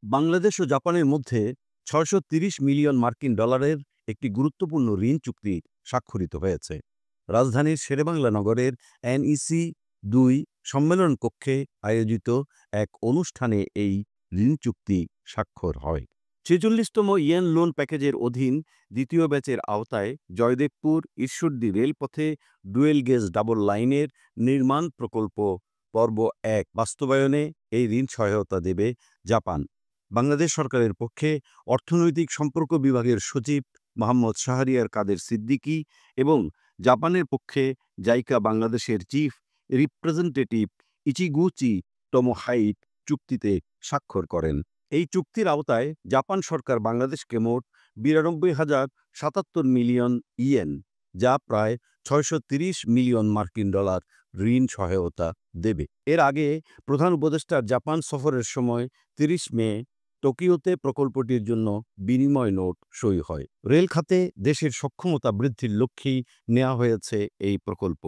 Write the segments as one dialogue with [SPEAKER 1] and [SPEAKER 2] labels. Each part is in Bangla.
[SPEAKER 1] বাংলাদেশ ও জাপানের মধ্যে ৬৩০ মিলিয়ন মার্কিন ডলারের একটি গুরুত্বপূর্ণ ঋণ চুক্তি স্বাক্ষরিত হয়েছে। রাজধানীর শেরেবাংলা নগরের NEC-2 সম্মেলন কক্ষে আয়োজিত এক অনুষ্ঠানে এই ঋণ চুক্তি স্বাক্ষর হয়। ৪৬তম ইয়েন লোন প্যাকেজের অধীন দ্বিতীয় ব্যাচের আওতায় জয়দেবপুর ঈশ্বরদী রেলপথে ডুয়েল গেজ ডাবল লাইনের নির্মাণ প্রকল্প পর্ব ১ বাস্তবায়নে এই ঋণ সহায়তা দেবে জাপান। বাংলাদেশ সরকারের পক্ষে অর্থনৈতিক সম্পর্ক বিভাগের সচিব মোহাম্মদ শাহরিয়ার কাদের সিদ্দিকী এবং জাপানের পক্ষে জাইকা বাংলাদেশের চিফ রিপ্রেজেন্টেটিভ ইচিগুচি টোমোহাইট চুক্তিতে স্বাক্ষর করেন। এই চুক্তির আওতায় জাপান সরকার বাংলাদেশকে মোট ৯২,০৭৭ মিলিয়ন ইয়েন, যা প্রায় ৬৩০ মিলিয়ন মার্কিন ডলার ঋণ সহায়তা দেবে। এর আগে প্রধান উপদেষ্টার জাপান সফরের সময় ৩০ মে টোকিওতে প্রকল্পটির জন্য বিনিময় নোট সই হয়। রেল খাতে দেশের সক্ষমতা বৃদ্ধির লক্ষ্যেই নেওয়া হয়েছে এই প্রকল্প।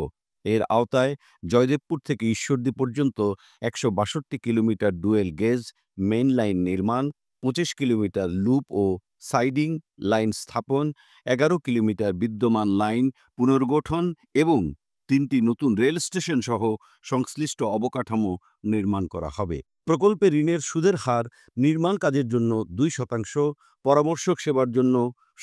[SPEAKER 1] এর আওতায় জয়দেবপুর থেকে ঈশ্বরদী পর্যন্ত ১৬২ kilometre dual gauge main line নির্মাণ, ২৫ কিলোমিটার লুপ ও সাইডিং লাইন স্থাপন, ১১ কিলোমিটার বিদ্যমান লাইন পুনর্গঠন এবং ৩টি নতুন রেল স্টেশন সহ সংশ্লিষ্ট অবকাঠামো নির্মাণ করা হবে। প্রকল্পে ঋণের সুদের হার নির্মাণ কাজের জন্য ২%, পরামর্শক সেবার জন্য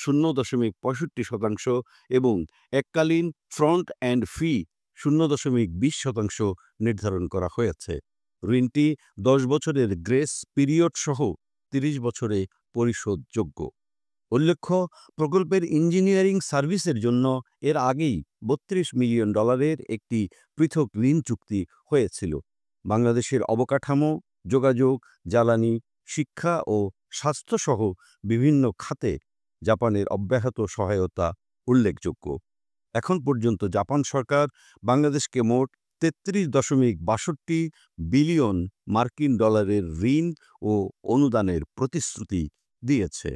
[SPEAKER 1] ০.৬৫% এবং এককালীন ফ্রন্ট অ্যান্ড ফি ০.২০% নির্ধারণ করা হয়েছে। ঋণটি ১০ বছরের গ্রেস পিরিয়ড সহ ৩০ বছরে পরিশোধযোগ্য। উল্লেখ্য, প্রকল্পের ইঞ্জিনিয়ারিং সার্ভিসের জন্য এর আগেই ৩২ মিলিয়ন ডলারের একটি পৃথক ঋণ চুক্তি হয়েছিল। বাংলাদেশের অবকাঠামো, যোগাযোগ, জ্বালানি, শিক্ষা ও স্বাস্থ্যসহ বিভিন্ন খাতে জাপানের অব্যাহত সহায়তা উল্লেখযোগ্য। এখন পর্যন্ত জাপান সরকার বাংলাদেশকে মোট ৩৩.৬২ বিলিয়ন মার্কিন ডলারের ঋণ ও অনুদানের প্রতিশ্রুতি দিয়েছে।